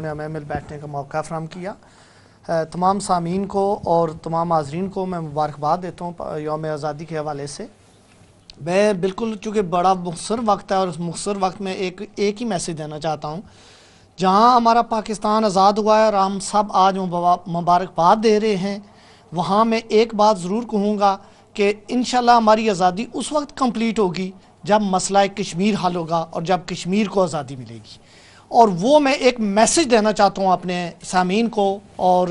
نے ہمیں مل بیٹھنے کا موقع فراہم کیا. تمام سامعین کو اور تمام حاضرین کو میں مبارکباد دیتا ہوں یوم آزادی کے حوالے سے. میں بالکل چونکہ بڑا مختصر وقت ہے اور اس مختصر وقت میں ایک ہی میسیج دینا چاہتا ہوں. جہاں ہمارا پاکستان آزاد ہوا ہے اور ہم سب آج مبارکباد دے رہے ہیں، وہاں میں ایک بات ضرور کہوں گا کہ انشاءاللہ ہماری آزادی اس وقت کمپلیٹ ہوگی جب مسئلہ کشمیر حل ہوگا اور جب کشمیر کو آزادی ملے گی. اور وہ میں ایک میسیج دینا چاہتا ہوں اپنے سامعین کو اور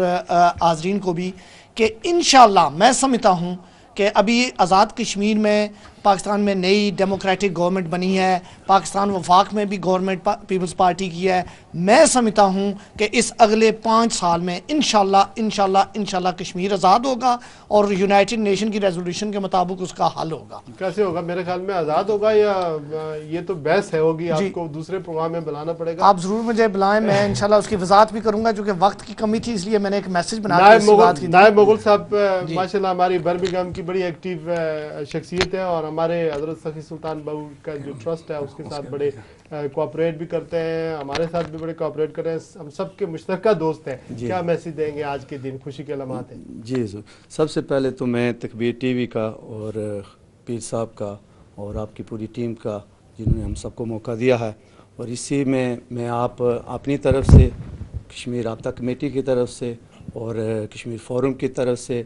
حاضرین کو بھی کہ انشاءاللہ میں سمجھتا ہوں کہ ابھی آزاد کشمیر میں پاکستان میں نئی ڈیموکریٹک گورنمنٹ بنی ہے، پاکستان وفاق میں بھی گورنمنٹ پیپلز پارٹی کی ہے. میں سمجھتا ہوں کہ اس اگلے 5 سال میں انشاءاللہ کشمیر آزاد ہوگا اور یونائٹڈ نیشن کی ریزولوشن کے مطابق اس کا حل ہوگا. کیسے ہوگا؟ میرے خیال میں آزاد ہوگا یا یہ تو بحث ہے ہوگی، آپ کو دوسرے پروگرام میں بلانا پڑے گا. آپ ضرور مجھے بلائیں، میں انشاءاللہ اس کی وضاحت بھی کروں گا چونکہ وقت کی کمی تھی، اس لیے میں نے ایک میسیج بنا کے اس بات کی. نائب مغل صاحب ماشاءاللہ ہماری برمنگھم کی بڑی ایکٹیو شخصیت ہے اور ہمارے حضرت سخی سلطان بہو کا جو ٹرسٹ ہے اس کے ساتھ بڑے کوآپریٹ بھی کرتے ہیں، ہمارے ساتھ بھی بڑے کوآپریٹ کر رہے ہیں، ہم سب کے مشترکہ دوست ہیں. کیا میسیج دیں گے آج کے دن خوشی کے لمحات ہیں؟ جی سب سے پہلے تو میں تکبیر ٹی وی کا اور پیر صاحب کا اور آپ کی پوری ٹیم کا جنہوں نے ہم سب کو موقع دیا ہے، اور اسی میں آپ اپنی طرف سے کشمیر رابطہ کمیٹی کی طرف سے اور کشمیر فورم کی طرف سے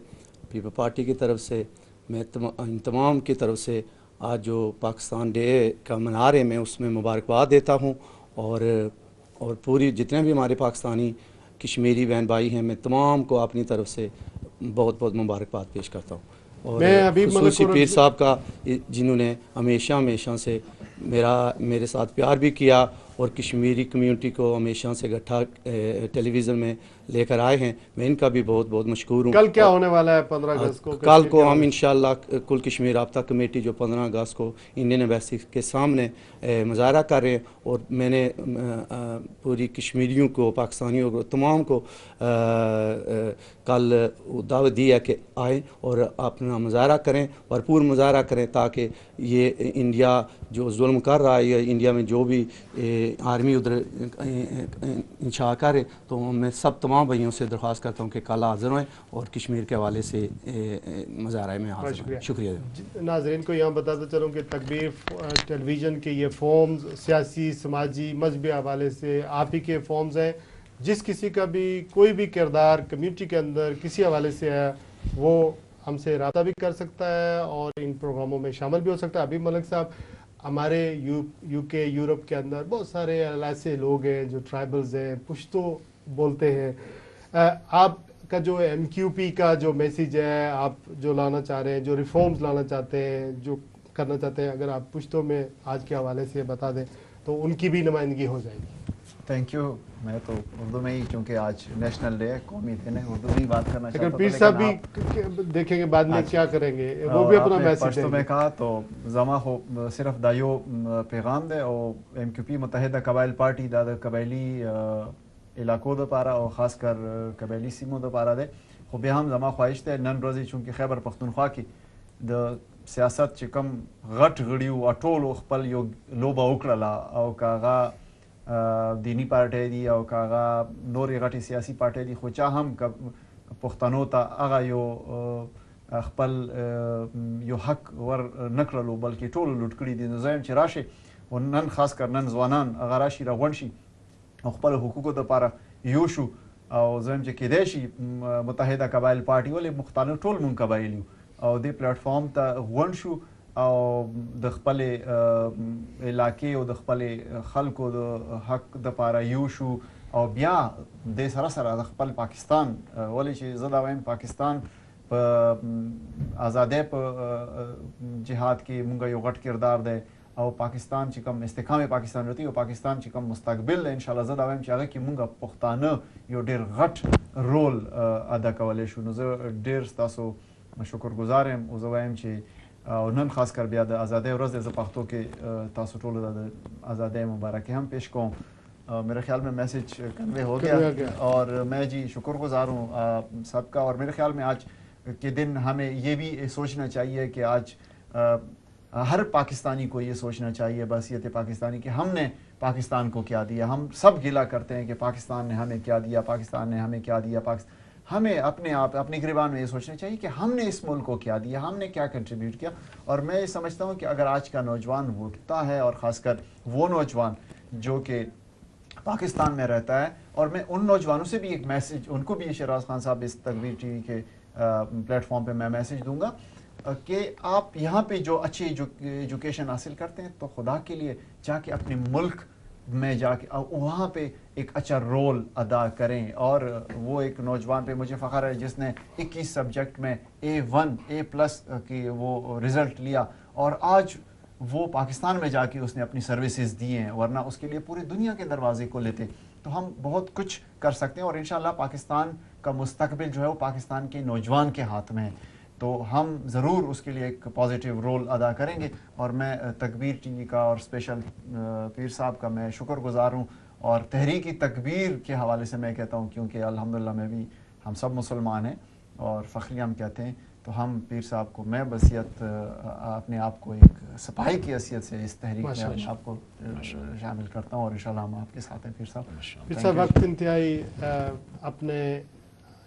پیپل پارٹی کی طرف سے میں ان تمام کی طرف سے آج جو پاکستان ڈے کا منا رہے میں اس میں مبارکباد دیتا ہوں اور پوری جتنے بھی ہمارے پاکستانی کشمیری بہن بھائی ہیں میں تمام کو اپنی طرف سے بہت بہت مبارکباد پیش کرتا ہوں. اور خصوصی پیر صاحب کا جنہوں نے ہمیشہ سے میرے ساتھ پیار بھی کیا اور کشمیری کمیونٹی کو ہمیشہ سے گٹھا ٹیلی ویژن میں لے کر آئے ہیں، میں ان کا بھی بہت بہت مشکور ہوں. کل کیا ہونے والا ہے 15 اگست کو؟ کل کو ہم انشاءاللہ کل کشمیر رابطہ کمیٹی جو 15 اگست کو انڈین ایمبیسی کے سامنے مظاہرہ کر رہے ہیں، اور میں نے پوری کشمیریوں کو پاکستانیوں کو تمام کو کل دعوت دی ہے کہ آئیں اور اپنا مظاہرہ کریں، بھرپور مظاہرہ کریں تاکہ یہ انڈیا جو ظلم کر رہا ہے یا انڈیا میں جو بھی آرمی ادھر انشاء کرے، تو میں سب تمام بھائیوں سے درخواست کرتا ہوں کہ کل حاضر ہوئیں اور کشمیر کے حوالے سے مظاہرہ میں حاضر ہوں. شکریہ. ناظرین کو یہاں بتاتا چلوں کہ تکبیر ٹیلی ویژن کے یہ فارمز سیاسی، سماجی، مذہبی حوالے سے آپ ہی کے فارمز ہیں. جس کسی کا بھی کوئی بھی کردار کمیونٹی کے اندر کسی حوالے سے ہے وہ ہم سے رابطہ بھی کر سکتا ہے اور ان پروگراموں میں شامل بھی ہو سکتا ہے. ابھی ملک صاحب، ہمارے یو کے یورپ کے اندر بہت سارے ایسے لوگ ہیں جو ٹرائبلز ہیں، پشتو بولتے ہیں. آپ کا جو ایم کیو پی کا جو میسیج ہے، آپ جو لانا چاہ رہے ہیں، جو ریفارمز لانا چاہتے ہیں، جو کرنا چاہتے ہیں، اگر آپ پشتو میں آج کے حوالے سے بتا دیں تو ان کی بھی نمائندگی ہو جائے گی. Thank you. میں تو اردو میں ہی، چونکہ آج نیشنل ڈے ہے، قومی دن ہے، اردو میں ہی بات کرنا چاہتا ہوں. پیر صاحب بھی دیکھیں گے بعد میں کیا کریں گے، وہ بھی اپنا میسیج پشتو میں کہا تو زما ہو صرف دایو پیغام دے اور ایم کیو پی متحدہ قبائل پارٹی دا قبائلی علاقوں دا پارا اور خاص کر قبائلی سیموں دا پارا دے. خو بیا هم زما خواهش ده نن ورځې چونکې خیبر پښتونخوا کې د سیاست چې کم غټ غړي او ټولو خپل یو لوبه وکړله، او که هغه دینی پارټۍ دي او که هغه نورې غټې سیاسي پارټۍ دي، خو چا هم پښتنو ته هغه یو خپل یو حق ور نه کړلو بلکې ټولو لوټ کړي دي. نو زه یم چې راشي او نن خاص کر نن ځوانان هغه راشي راغونډ شي او خپل حقوقو دپاره یو شو. او زه یم چې کیدای شي متحده قبایل پارټي ولې مختلف ټول مونږ قبایل یو او دې پلیټفارم ته غونډ شو او د خپلې علاقې او د خپلې خلکو د حق دپاره یو شو او بیا دې سره سره د خپل پاکستان، ولې چې زه دا وایم پاکستان په ازادۍ په جهاد کې مونږ یو غټ کردار دی او پاکستان چې کوم استحکام پاکستان رتی او پاکستان چې کوم مستقبل دی انشاءالله زه دا وایم چې هغه کې مونږ پښتانه یو ډېر غټ رول ادا کولی شو. نو زه ډېر ستاسو شکرګزار یم او زه وایم چې او نن خاص کر بیا د ازادۍ ورځ دی، زه پښتو کې تاسو ټولو ته د ازادۍ مبارکي هم پیش کوم. میرے خیال میں میسیج کنوے ہو گیا اور میں جی شکر گزار ہوں سب کا. اور میرے خیال میں آج کے دن ہمیں یہ بھی سوچنا چاہیے کہ آج ہر پاکستانی کو یہ سوچنا چاہیے بحیثیت پاکستانی کہ ہم نے پاکستان کو کیا دیا. ہم سب گلا کرتے ہیں کہ پاکستان نے ہمیں کیا دیا, پاکستان نے ہمیں کیا دیا. ہمیں اپنے آپ اپنی گریبان میں یہ سوچنا چاہیے کہ ہم نے اس ملک کو کیا دیا, ہم نے کیا کنٹریبیوٹ کیا. اور میں یہ سمجھتا ہوں کہ اگر آج کا نوجوان اٹھتا ہے, اور خاص کر وہ نوجوان جو کہ پاکستان میں رہتا ہے, اور میں ان نوجوانوں سے بھی ایک میسج, ان کو بھی شیراز خان صاحب اس تکبیر ٹی وی کے پلیٹ فارم پہ میں میسج دوں گا کہ آپ یہاں پہ جو اچھی ایجوکیشن حاصل کرتے ہیں تو خدا کے لیے جا کے اپنے ملک میں جا کے وہاں پہ ایک اچھا رول ادا کریں. اور وہ ایک نوجوان پہ مجھے فخر ہے جس نے 21 سبجیکٹ میں A+ کی وہ رزلٹ لیا, اور آج وہ پاکستان میں جا کے اس نے اپنی سروسز دی ہیں, ورنہ اس کے لیے پوری دنیا کے دروازے کو لیتے. تو ہم بہت کچھ کر سکتے ہیں, اور انشاءاللہ پاکستان کا مستقبل جو ہے وہ پاکستان کے نوجوان کے ہاتھ میں ہے. تو ہم ضرور اس کے لیے ایک پازیٹیو رول ادا کریں گے. اور میں تکبیر ٹی وی کا اور اسپیشل پیر صاحب کا میں شکر گزار ہوں. اور تحریک تکبیر کے حوالے سے میں کہتا ہوں, کیونکہ الحمدللہ میں بھی, ہم سب مسلمان ہیں اور فخری ہم کہتے ہیں, تو ہم پیر صاحب کو, میں بصیت اپنے آپ کو ایک سپاہی کی حیثیت سے اس تحریک میں اپنے آپ کو شامل کرتا ہوں, اور انشاءاللہ ہم آپ کے ساتھ ہیں پیر صاحب. پیر صاحب وقت انتہائی اپنے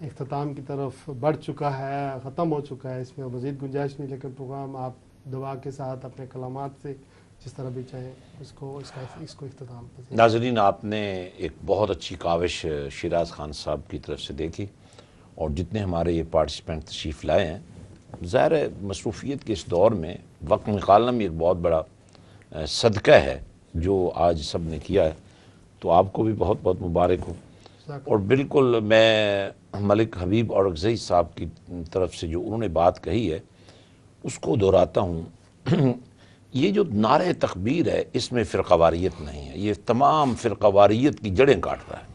اختتام کی طرف بڑھ چکا ہے, ختم ہو چکا ہے, اس میں مزید گنجائش نہیں, لیکن پروگرام آپ دعا کے ساتھ اپنے کلمات سے جس طرح بھی چاہیں اس کو اختتام. ناظرین, آپ نے ایک بہت اچھی کاوش شیراز خان صاحب کی طرف سے دیکھی, اور جتنے ہمارے یہ پارٹیسپینٹ تشریف لائے ہیں, ظاہر ہے مصروفیت کے اس دور میں وقت نکالنا بھی ایک بہت بڑا صدقہ ہے جو آج سب نے کیا ہے. تو آپ کو بھی بہت بہت مبارک ہو. اور بالکل میں ملک حبیب اورکزئی صاحب کی طرف سے جو انہوں نے بات کہی ہے اس کو دہراتا ہوں. یہ جو نعرہ تکبیر ہے اس میں فرقہ واریت نہیں ہے, یہ تمام فرقہ واریت کی جڑیں کاٹ رہا ہے.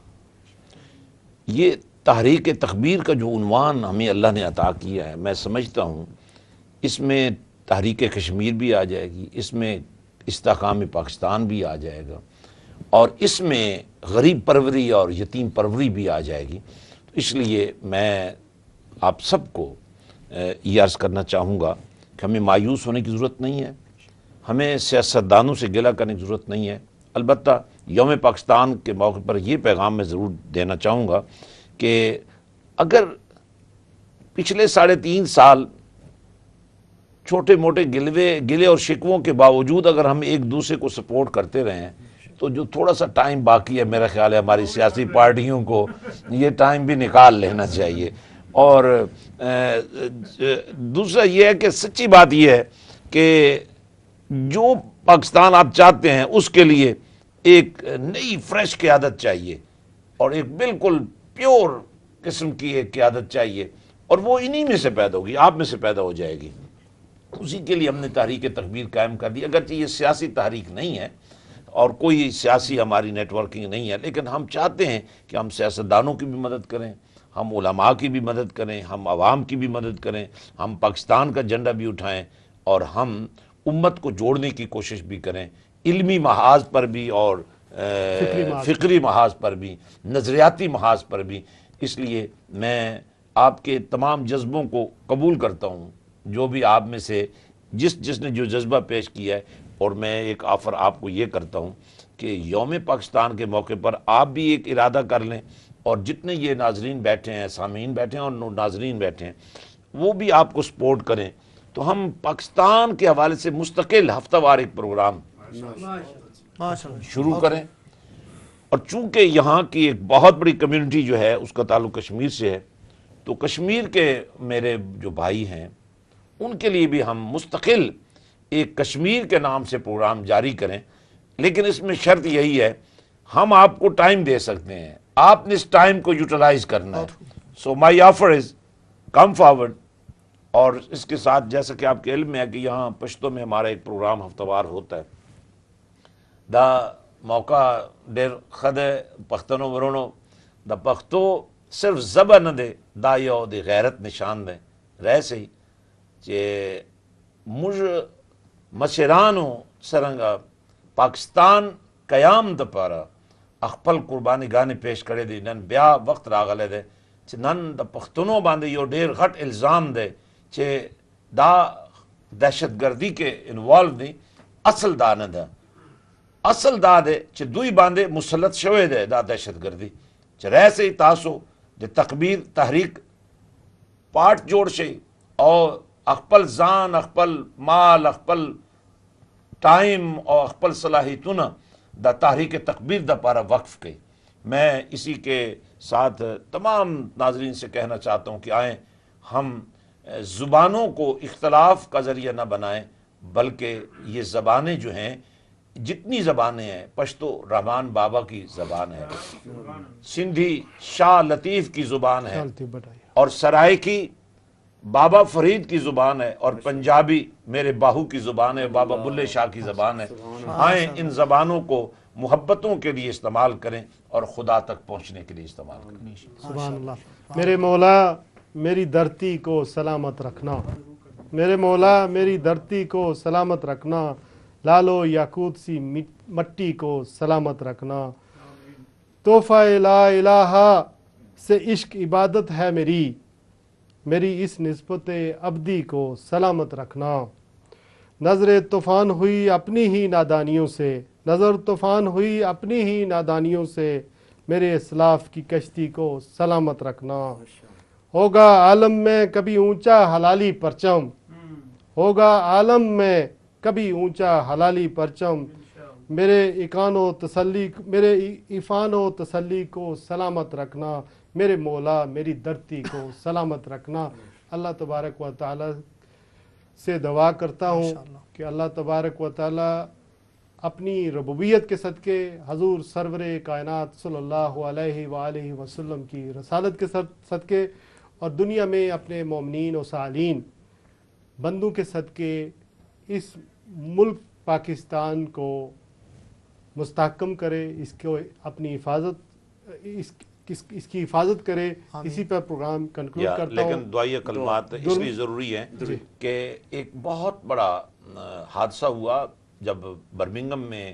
یہ تحریک تکبیر کا جو عنوان ہمیں اللہ نے عطا کیا ہے, میں سمجھتا ہوں اس میں تحریک کشمیر بھی آ جائے گی, اس میں استحکام پاکستان بھی آ جائے گا, اور اس میں غریب پروری اور یتیم پروری بھی آ جائے گی. تو اس لیے میں آپ سب کو یہ عرض کرنا چاہوں گا کہ ہمیں مایوس ہونے کی ضرورت نہیں ہے, ہمیں سیاستدانوں سے گلہ کرنے کی ضرورت نہیں ہے. البتہ یوم پاکستان کے موقع پر یہ پیغام میں ضرور دینا چاہوں گا کہ اگر پچھلے 3.5 سال چھوٹے موٹے گلے اور شکووں کے باوجود اگر ہم ایک دوسرے کو سپورٹ کرتے رہے ہیں, تو جو تھوڑا سا ٹائم باقی ہے میرا خیال ہے ہماری سیاسی پارٹیوں کو یہ ٹائم بھی نکال لینا چاہیے. اور دوسرا یہ ہے کہ سچی بات یہ ہے کہ جو پاکستان آپ چاہتے ہیں اس کے لیے ایک نئی فریش قیادت چاہیے, اور ایک بالکل پیور قسم کی ایک قیادت چاہیے, اور وہ انہی میں سے پیدا ہوگی, آپ میں سے پیدا ہو جائے گی. اسی کے لیے ہم نے تحریک تکبیر قائم کر دی. اگرچہ یہ سیاسی تحریک نہیں ہے اور کوئی سیاسی ہماری نیٹ ورکنگ نہیں ہے, لیکن ہم چاہتے ہیں کہ ہم سیاستدانوں کی بھی مدد کریں, ہم علماء کی بھی مدد کریں, ہم عوام کی بھی مدد کریں, ہم پاکستان کا جھنڈا بھی اٹھائیں, اور ہم امت کو جوڑنے کی کوشش بھی کریں, علمی محاذ پر بھی اور فکری محاذ پر بھی, نظریاتی محاذ پر بھی. اس لیے میں آپ کے تمام جذبوں کو قبول کرتا ہوں, جو بھی آپ میں سے جس نے جو جذبہ پیش کیا ہے. اور میں ایک آفر آپ کو یہ کرتا ہوں کہ یوم پاکستان کے موقع پر آپ بھی ایک ارادہ کر لیں, اور جتنے یہ ناظرین بیٹھے ہیں, سامعین بیٹھے ہیں اور ناظرین بیٹھے ہیں, وہ بھی آپ کو سپورٹ کریں. تو ہم پاکستان کے حوالے سے مستقل ہفتہ وار ایک پروگرام شروع کریں. اور چونکہ یہاں کی ایک بہت بڑی کمیونٹی جو ہے اس کا تعلق کشمیر سے ہے, تو کشمیر کے میرے جو بھائی ہیں ان کے لیے بھی ہم مستقل ایک کشمیر کے نام سے پروگرام جاری کریں. لیکن اس میں شرط یہی ہے, ہم آپ کو ٹائم دے سکتے ہیں, آپ نے اس ٹائم کو یوٹیلائز کرنا ہے. سو مائی آفر از کم فارورڈ. اور اس کے ساتھ جیسا کہ آپ کے علم میں ہے کہ یہاں پشتو میں ہمارا ایک پروگرام ہفتہ وار ہوتا ہے, دا موقع ڈیر خد پختنو ورونو, دا پختو صرف زبا نہ دے دا یو دی غیرت نشان دے رہ سی چے مجھ مشرانو سرنگا پاکستان قیام دا پارا اخپل قربانی گانے پیش کرے دی. نن بیا وقت راغلے دے چے نن دا پختنو باندے یو ڈیر غٹ الزام دے چے دا دہشت گردی کے انوالو دی, اصل دا نہ دا. اصل دا دے چھ دوی باندے مسلط شوے دے دا دہشت گردی چھ ریسے تاسو دے تکبیر تحریک پارٹ جوڑ شئی اور اخپل زان اخپل مال اخپل ٹائم اور اخپل صلاحیتون دا تحریک تکبیر دا پارا وقف کئی. میں اسی کے ساتھ تمام ناظرین سے کہنا چاہتا ہوں کہ آئیں ہم زبانوں کو اختلاف کا ذریعہ نہ بنائیں، بلکہ یہ زبانیں جو ہیں جتنی زبانیں ہیں، پشتو رحمان بابا کی زبان ہے، سندھی شاہ لطیف کی زبان ہے، اور سرائکی بابا فرید کی زبان ہے، اور پنجابی میرے باہو کی زبان ہے، بابا بلے شاہ کی زبان ہے. آئیں ان زبانوں کو محبتوں کے لیے استعمال کریں اور خدا تک پہنچنے کے لیے استعمال کریں. سبحان اللہ. میرے مولا میری دھرتی کو سلامت رکھنا، میرے مولا میری دھرتی کو سلامت رکھنا، لالو یاقوت سی مٹی کو سلامت رکھنا. تحفہ لا الہ سے عشق عبادت ہے میری، میری اس نسبت ابدی کو سلامت رکھنا. نظر طوفان ہوئی اپنی ہی نادانیوں سے، نظر طوفان ہوئی اپنی ہی نادانیوں سے، میرے اسلاف کی کشتی کو سلامت رکھنا. ہوگا عالم میں کبھی اونچا حلالی پرچم، ہوگا عالم میں کبھی اونچا حلالی پرچم، میرے عفان و تسلی کو سلامت رکھنا. میرے مولا میری دھرتی کو سلامت رکھنا. اللہ تبارک و تعالی سے دعا کرتا ہوں کہ اللہ تبارک و تعالی اپنی ربوبیت کے صدقے، حضور سرور کائنات صلی اللہ علیہ وآلہ وسلم کی رسالت کے صدقے، اور دنیا میں اپنے مومنین و صالحین بندوں کے صدقے اس ملک پاکستان کو مستحکم کرے، اس کو اپنی حفاظت اس کی حفاظت کرے. اسی پر پروگرام کنکلوڈ کرتا ہوں. لیکن دعائیہ کلمات اس لیے ضروری ہیں کہ ایک بہت بڑا حادثہ ہوا جب برمنگم میں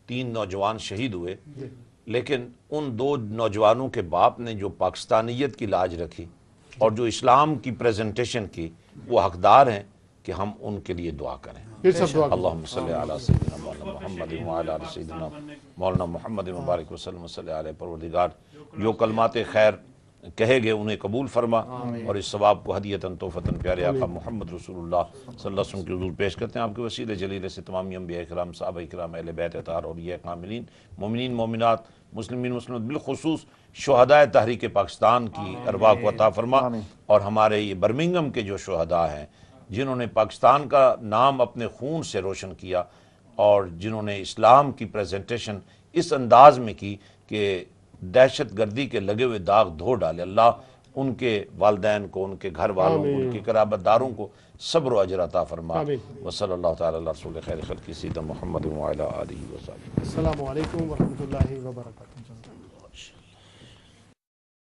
3 نوجوان شہید ہوئے، لیکن ان 2 نوجوانوں کے باپ نے جو پاکستانیت کی لاج رکھی اور جو اسلام کی پریزنٹیشن کی، وہ حقدار ہیں کہ ہم ان کے لیے دعا کریں. اللہم صلی علی سیدنا مولانا محمد وعلی آل سیدنا مولانا محمد مبارک وسلم صلی علیہ. پروردگار جو کلمات خیر کہے گے انہیں قبول فرما، اور اس ثواب کو ہدیتاً تحفتاً پیارے آقا محمد رسول اللہ صلی اللہ علیہ وسلم کے حضور پیش کرتے ہیں. آپ کے وسیلے جلیلے سے تمامی انبیاء کرام، صحابہ کرام، اہل بیت اطہار، اولیاء کاملین، مومنین مومنات، مسلمین مسلمات، بالخصوص شہداء تحریک پاکستان کی ارواح کو عطا فرما. اور ہمارے یہ برمنگم کے جو شہداء ہیں جنہوں نے پاکستان کا نام اپنے خون سے روشن کیا اور جنہوں نے اسلام کی پریزنٹیشن اس انداز میں کی کہ دہشت گردی کے لگے ہوئے داغ دھو ڈالے، اللہ ان کے والدین کو، ان کے گھر والوں کو، ان کے قرابت داروں کو صبر و اجر عطا فرما. وصلی اللہ تعالی علی رسول خیر خلق سیدنا محمد وعلی آلہ وصحبہ. السلام علیکم ورحمۃ اللہ وبرکاتہ.